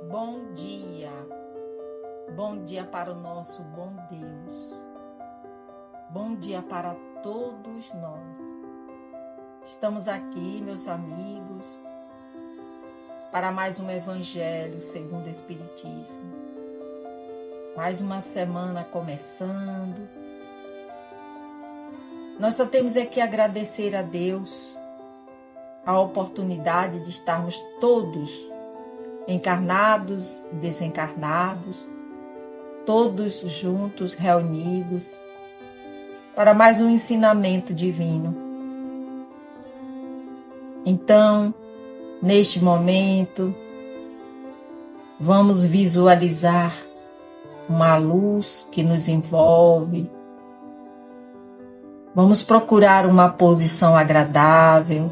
Bom dia. Bom dia para o nosso bom Deus. Bom dia para todos nós. Estamos aqui, meus amigos, para mais um Evangelho segundo o Espiritismo. Mais uma semana começando. Nós só temos que agradecer a Deus a oportunidade de estarmos todos encarnados e desencarnados, todos juntos, reunidos, para mais um ensinamento divino. Então, neste momento, vamos visualizar uma luz que nos envolve. Vamos procurar uma posição agradável,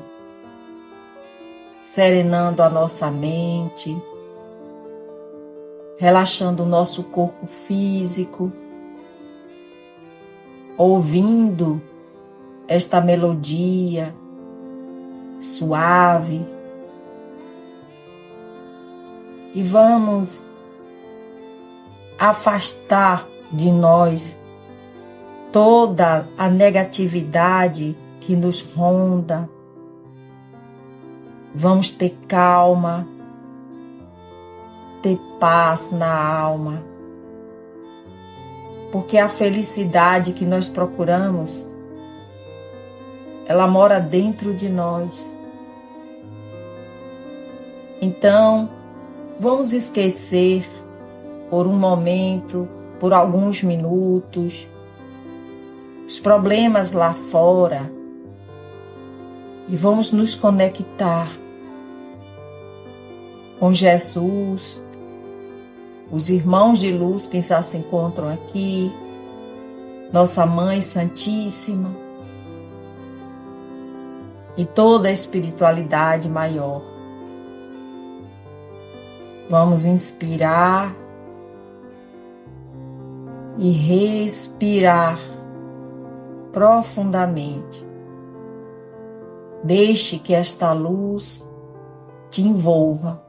serenando a nossa mente, relaxando o nosso corpo físico, ouvindo esta melodia suave. E vamos afastar de nós toda a negatividade que nos ronda. Vamos ter calma, ter paz na alma, porque a felicidade que nós procuramos, ela mora dentro de nós. Então, vamos esquecer por um momento, por alguns minutos, os problemas lá fora e vamos nos conectar com Jesus, os irmãos de luz que já se encontram aqui, nossa Mãe Santíssima e toda a espiritualidade maior. Vamos inspirar e respirar profundamente. Deixe que esta luz te envolva.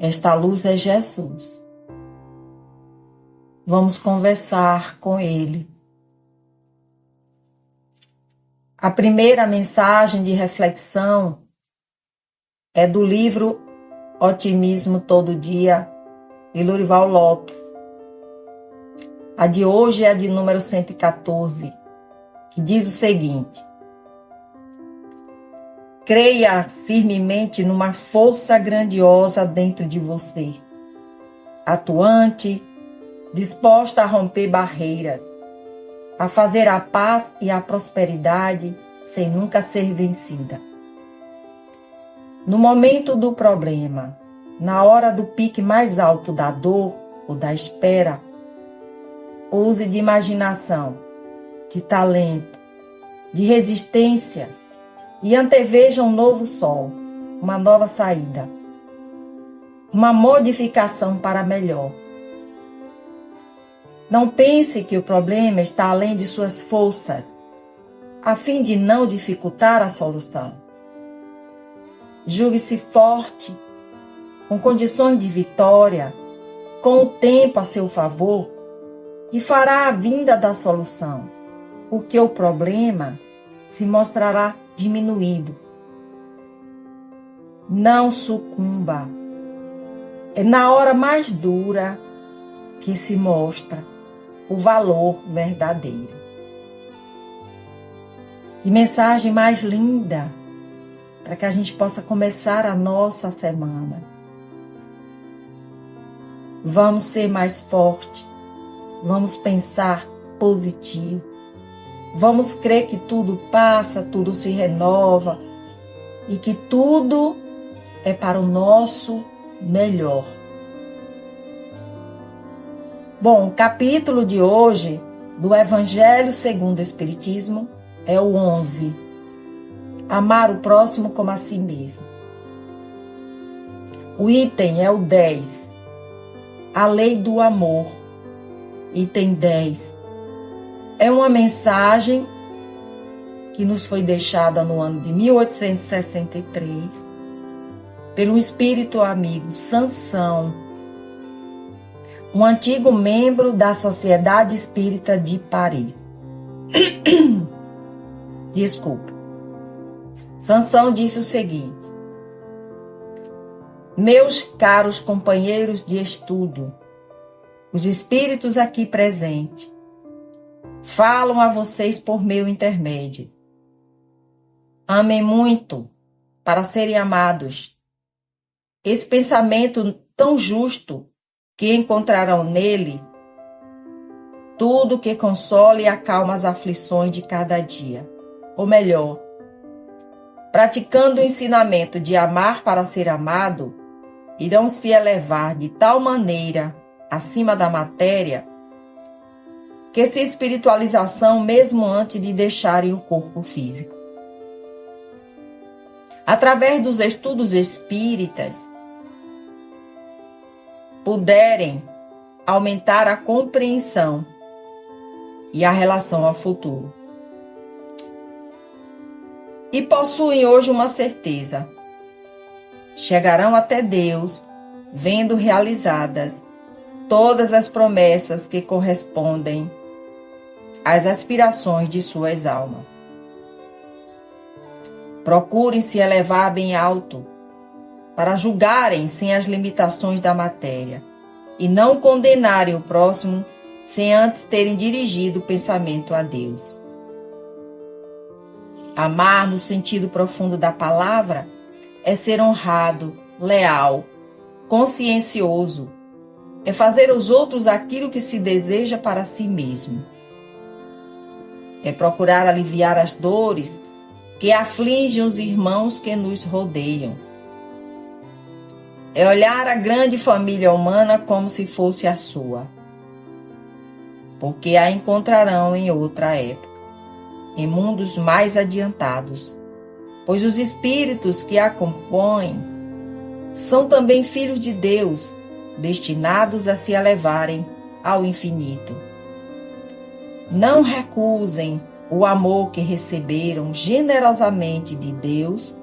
Esta luz é Jesus. Vamos conversar com Ele. A primeira mensagem de reflexão é do livro Otimismo Todo Dia, de Lorival Lopes. A de hoje é a de número 114, que diz o seguinte: creia firmemente numa força grandiosa dentro de você, atuante, disposta a romper barreiras, a fazer a paz e a prosperidade sem nunca ser vencida. No momento do problema, na hora do pique mais alto da dor ou da espera, use de imaginação, de talento, de resistência e anteveja um novo sol, uma nova saída, uma modificação para melhor. Não pense que o problema está além de suas forças, a fim de não dificultar a solução. Julgue-se forte, com condições de vitória, com o tempo a seu favor, e fará a vinda da solução, porque o problema se mostrará diminuído. Não sucumba. É na hora mais dura que se mostra o valor verdadeiro. Que mensagem mais linda para que a gente possa começar a nossa semana. Vamos ser mais fortes. Vamos pensar positivo. Vamos crer que tudo passa, tudo se renova e que tudo é para o nosso melhor. Bom, o capítulo de hoje do Evangelho segundo o Espiritismo é o 11. Amar o próximo como a si mesmo. O item é o 10. A lei do amor. Item 10. É uma mensagem que nos foi deixada no ano de 1863 pelo espírito amigo Sansão, um antigo membro da Sociedade Espírita de Paris. Desculpa. Sansão disse o seguinte: meus caros companheiros de estudo, os espíritos aqui presentes falam a vocês por meu intermédio. Amem muito para serem amados. Esse pensamento tão justo que encontrarão nele tudo que console e acalma as aflições de cada dia. Ou melhor, praticando o ensinamento de amar para ser amado, irão se elevar de tal maneira acima da matéria que se espiritualização mesmo antes de deixarem o corpo físico. Através dos estudos espíritas, puderem aumentar a compreensão e a relação ao futuro. E possuem hoje uma certeza: chegarão até Deus vendo realizadas todas as promessas que correspondem às aspirações de suas almas. Procurem se elevar bem alto para julgarem sem as limitações da matéria e não condenarem o próximo sem antes terem dirigido o pensamento a Deus. Amar no sentido profundo da palavra é ser honrado, leal, consciencioso, é fazer aos outros aquilo que se deseja para si mesmo. É procurar aliviar as dores que afligem os irmãos que nos rodeiam. É olhar a grande família humana como se fosse a sua, porque a encontrarão em outra época, em mundos mais adiantados, pois os espíritos que a compõem são também filhos de Deus, destinados a se elevarem ao infinito. Não recusem o amor que receberam generosamente de Deus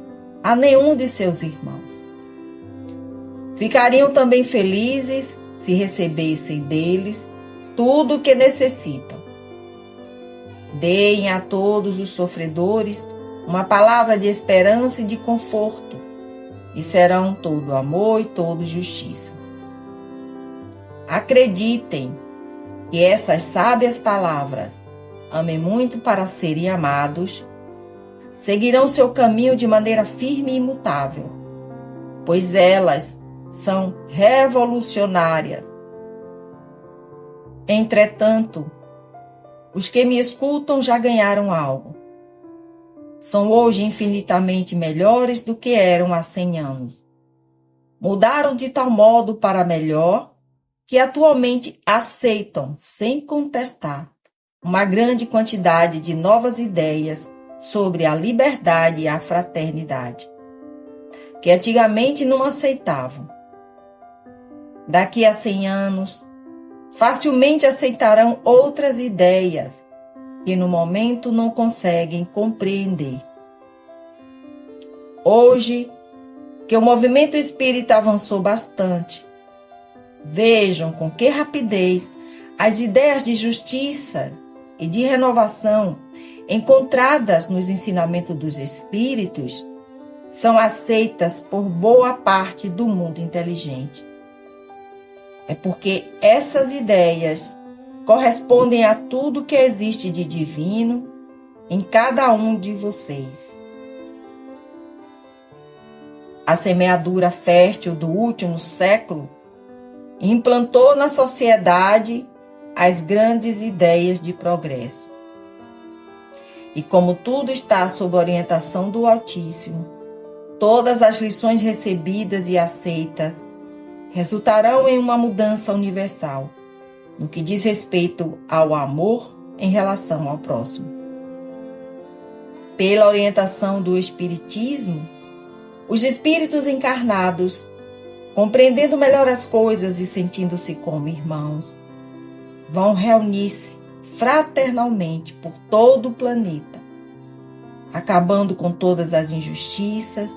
a nenhum de seus irmãos. Ficariam também felizes se recebessem deles tudo o que necessitam. Deem a todos os sofredores uma palavra de esperança e de conforto, e serão todo amor e todo justiça. Acreditem que essas sábias palavras, amem muito para serem amados, seguirão seu caminho de maneira firme e imutável, pois elas são revolucionárias. Entretanto, os que me escutam já ganharam algo. São hoje infinitamente melhores do que eram há 100 anos. Mudaram de tal modo para melhor que atualmente aceitam, sem contestar, uma grande quantidade de novas ideias sobre a liberdade e a fraternidade, que antigamente não aceitavam. Daqui a 100 anos, facilmente aceitarão outras ideias que no momento não conseguem compreender. Hoje, que o movimento espírita avançou bastante, vejam com que rapidez as ideias de justiça e de renovação encontradas nos ensinamentos dos espíritos são aceitas por boa parte do mundo inteligente. É porque essas ideias correspondem a tudo que existe de divino em cada um de vocês. A semeadura fértil do último século implantou na sociedade as grandes ideias de progresso. E como tudo está sob orientação do Altíssimo, todas as lições recebidas e aceitas resultarão em uma mudança universal, no que diz respeito ao amor em relação ao próximo. Pela orientação do Espiritismo, os espíritos encarnados, compreendendo melhor as coisas e sentindo-se como irmãos, vão reunir-se fraternalmente por todo o planeta, acabando com todas as injustiças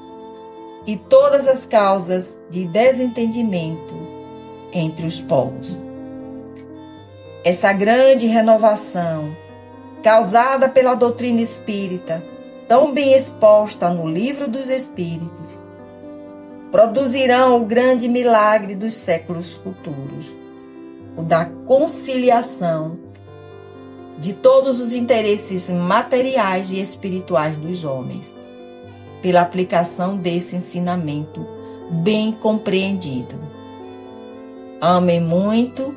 e todas as causas de desentendimento entre os povos. Essa grande renovação, causada pela doutrina espírita, tão bem exposta no Livro dos Espíritos, produzirão o grande milagre dos séculos futuros, o da conciliação de todos os interesses materiais e espirituais dos homens, pela aplicação desse ensinamento bem compreendido. Amem muito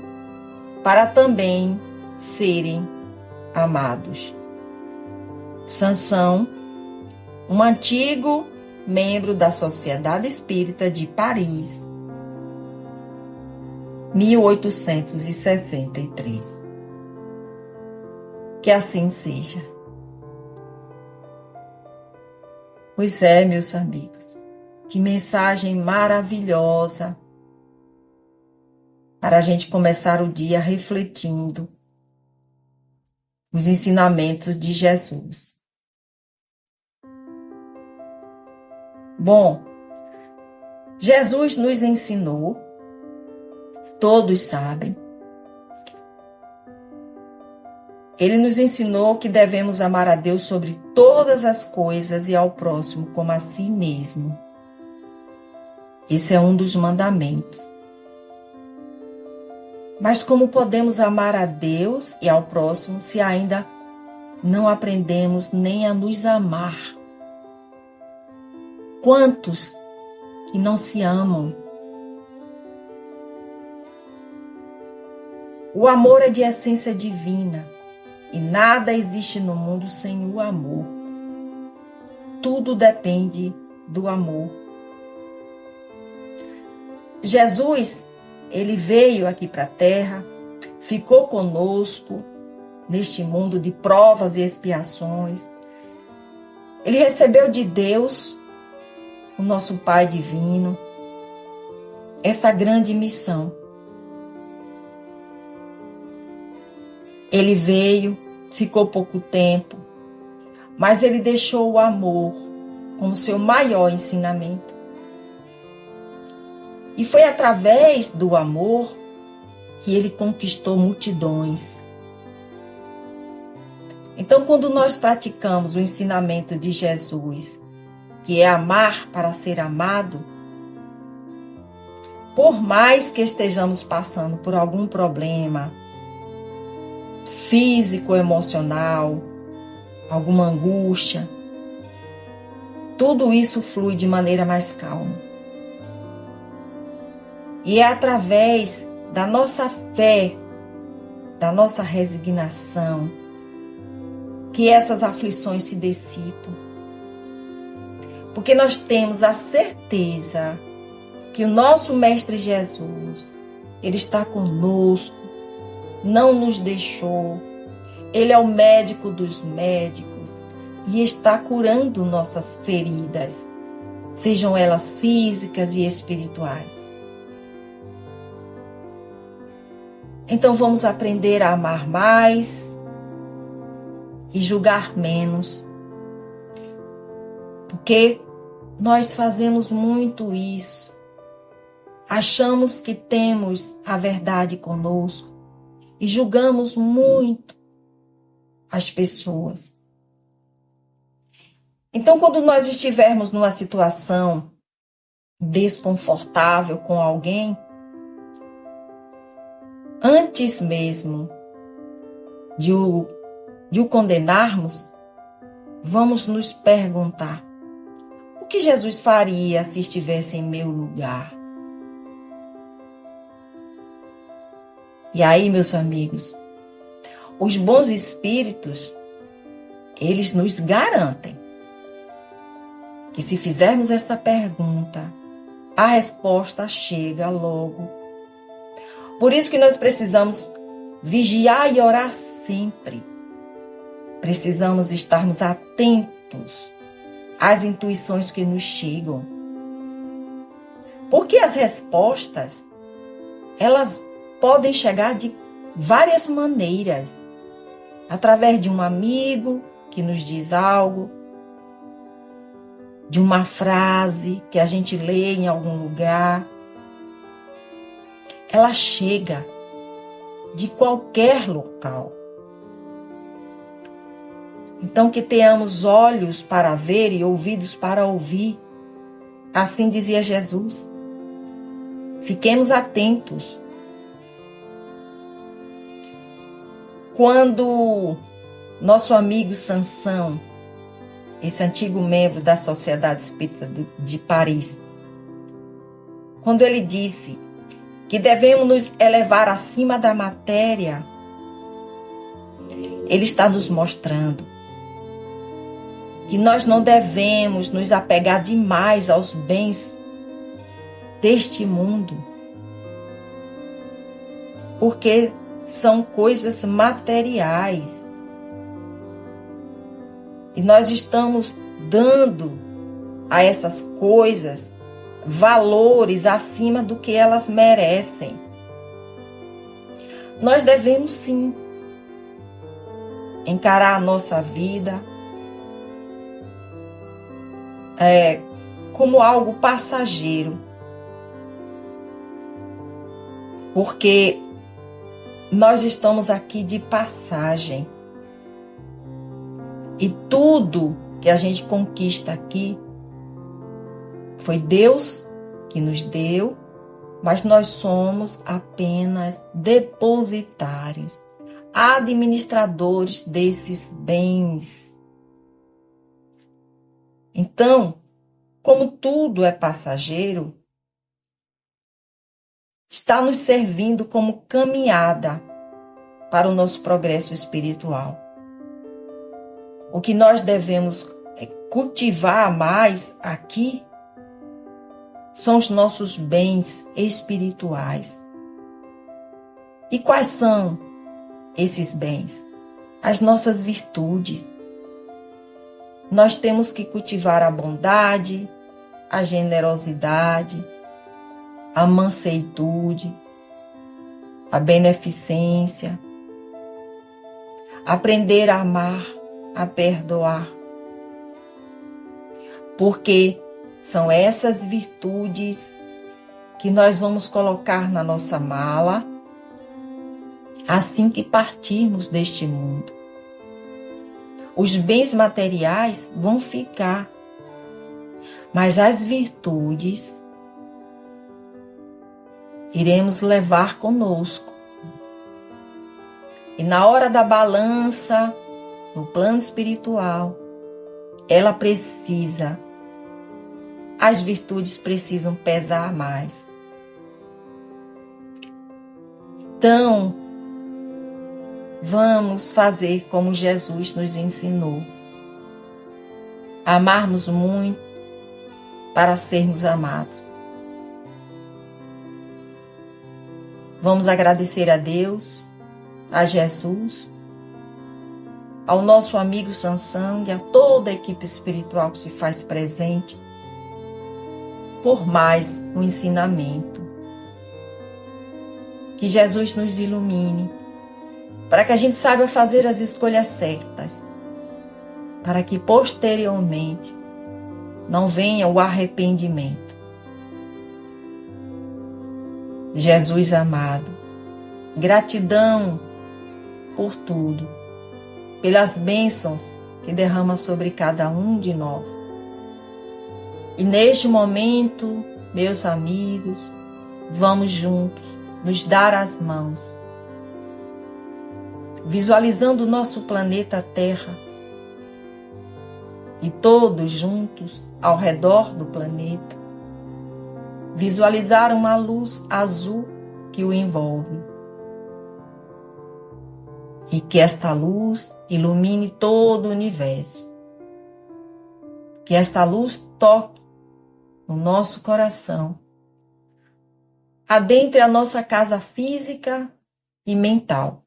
para também serem amados. Sansão, um antigo membro da Sociedade Espírita de Paris, 1863. Que assim seja. Pois é, meus amigos, que mensagem maravilhosa para a gente começar o dia refletindo os ensinamentos de Jesus. Bom, Jesus nos ensinou, todos sabem, Ele nos ensinou que devemos amar a Deus sobre todas as coisas e ao próximo como a si mesmo. Esse é um dos mandamentos. Mas como podemos amar a Deus e ao próximo se ainda não aprendemos nem a nos amar? Quantos que não se amam? O amor é de essência divina. E nada existe no mundo sem o amor. Tudo depende do amor. Jesus, ele veio aqui para a Terra, ficou conosco neste mundo de provas e expiações. Ele recebeu de Deus, o nosso Pai divino, esta grande missão. Ele veio, ficou pouco tempo, mas ele deixou o amor como seu maior ensinamento. E foi através do amor que ele conquistou multidões. Então, quando nós praticamos o ensinamento de Jesus, que é amar para ser amado, por mais que estejamos passando por algum problema físico, emocional, alguma angústia, tudo isso flui de maneira mais calma. E é através da nossa fé, da nossa resignação, que essas aflições se dissipam. Porque nós temos a certeza que o nosso Mestre Jesus, Ele está conosco, não nos deixou. Ele é o médico dos médicos e está curando nossas feridas, sejam elas físicas e espirituais. Então vamos aprender a amar mais e julgar menos, porque nós fazemos muito isso. Achamos que temos a verdade conosco e julgamos muito as pessoas. Então, quando nós estivermos numa situação desconfortável com alguém, antes mesmo de o condenarmos, vamos nos perguntar: o que Jesus faria se estivesse em meu lugar? E aí, meus amigos, os bons espíritos, eles nos garantem que se fizermos essa pergunta, a resposta chega logo. Por isso que nós precisamos vigiar e orar sempre. Precisamos estarmos atentos às intuições que nos chegam. Porque as respostas, elas podem chegar de várias maneiras. Através de um amigo que nos diz algo, de uma frase que a gente lê em algum lugar. Ela chega de qualquer local. Então, que tenhamos olhos para ver e ouvidos para ouvir. Assim dizia Jesus. Fiquemos atentos. Quando nosso amigo Sansão, esse antigo membro da Sociedade Espírita de Paris, quando ele disse que devemos nos elevar acima da matéria, ele está nos mostrando que nós não devemos nos apegar demais aos bens deste mundo, porque são coisas materiais. E nós estamos dando a essas coisas valores acima do que elas merecem. Nós devemos sim encarar a nossa vida como algo passageiro, porque nós estamos aqui de passagem. E tudo que a gente conquista aqui foi Deus que nos deu, mas nós somos apenas depositários, administradores desses bens. Então, como tudo é passageiro, está nos servindo como caminhada para o nosso progresso espiritual. O que nós devemos cultivar mais aqui são os nossos bens espirituais. E quais são esses bens? As nossas virtudes. Nós temos que cultivar a bondade, a generosidade, a manseitude, a beneficência, aprender a amar, a perdoar. Porque são essas virtudes que nós vamos colocar na nossa mala assim que partirmos deste mundo. Os bens materiais vão ficar, mas as virtudes iremos levar conosco. E na hora da balança, no plano espiritual, as virtudes precisam pesar mais. Então, vamos fazer como Jesus nos ensinou. Amarmos muito para sermos amados. Vamos agradecer a Deus, a Jesus, ao nosso amigo Sansão e a toda a equipe espiritual que se faz presente por mais um ensinamento. Que Jesus nos ilumine para que a gente saiba fazer as escolhas certas, para que posteriormente não venha o arrependimento. Jesus amado, gratidão por tudo, pelas bênçãos que derrama sobre cada um de nós. E neste momento, meus amigos, vamos juntos nos dar as mãos, visualizando o nosso planeta Terra e todos juntos ao redor do planeta, visualizar uma luz azul que o envolve. E que esta luz ilumine todo o universo. Que esta luz toque no nosso coração, adentre a nossa casa física e mental.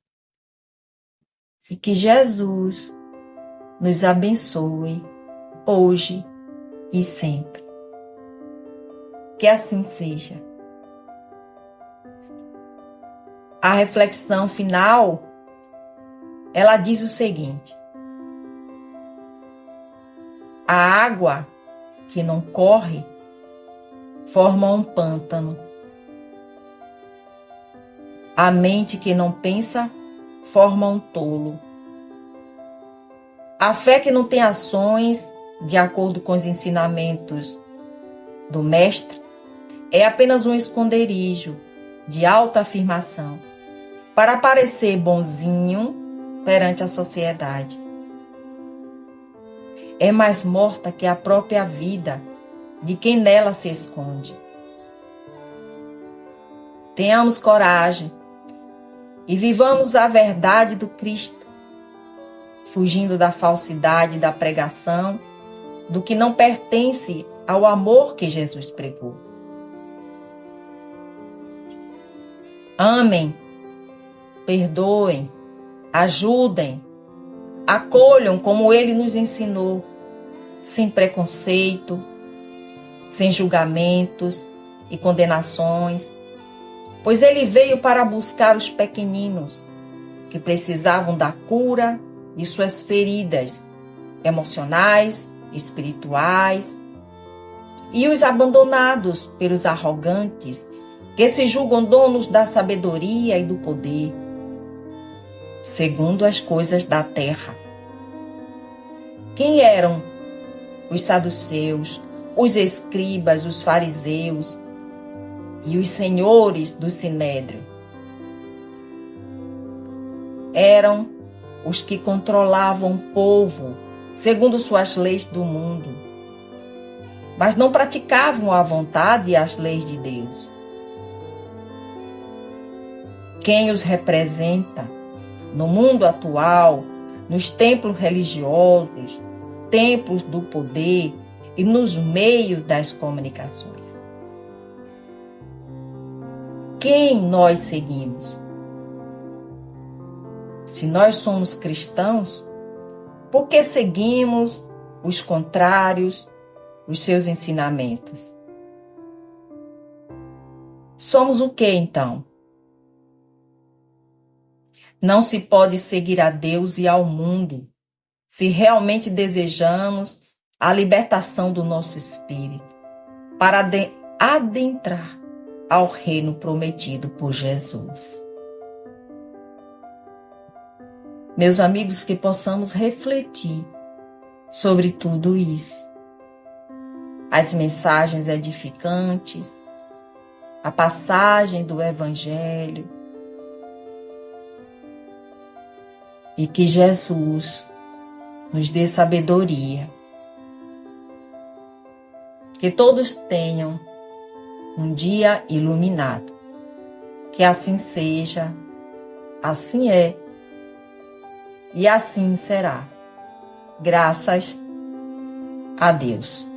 E que Jesus nos abençoe hoje e sempre. Que assim seja. A reflexão final, ela diz o seguinte: a água que não corre forma um pântano. A mente que não pensa forma um tolo. A fé que não tem ações de acordo com os ensinamentos do Mestre é apenas um esconderijo de alta afirmação para parecer bonzinho perante a sociedade. É mais morta que a própria vida de quem nela se esconde. Tenhamos coragem e vivamos a verdade do Cristo, fugindo da falsidade da pregação, do que não pertence ao amor que Jesus pregou. Amem, perdoem, ajudem, acolham como Ele nos ensinou, sem preconceito, sem julgamentos e condenações, pois Ele veio para buscar os pequeninos que precisavam da cura de suas feridas emocionais, espirituais, e os abandonados pelos arrogantes que se julgam donos da sabedoria e do poder, segundo as coisas da terra. Quem eram os saduceus, os escribas, os fariseus e os senhores do sinédrio? Eram os que controlavam o povo segundo suas leis do mundo, mas não praticavam a vontade e as leis de Deus. Quem os representa no mundo atual, nos templos religiosos, templos do poder e nos meios das comunicações? Quem nós seguimos? Se nós somos cristãos, por que seguimos os contrários, os seus ensinamentos? Somos o que então? Não se pode seguir a Deus e ao mundo se realmente desejamos a libertação do nosso espírito para adentrar ao reino prometido por Jesus. Meus amigos, que possamos refletir sobre tudo isso. As mensagens edificantes, a passagem do Evangelho, e que Jesus nos dê sabedoria. Que todos tenham um dia iluminado. Que assim seja, assim é e assim será. Graças a Deus.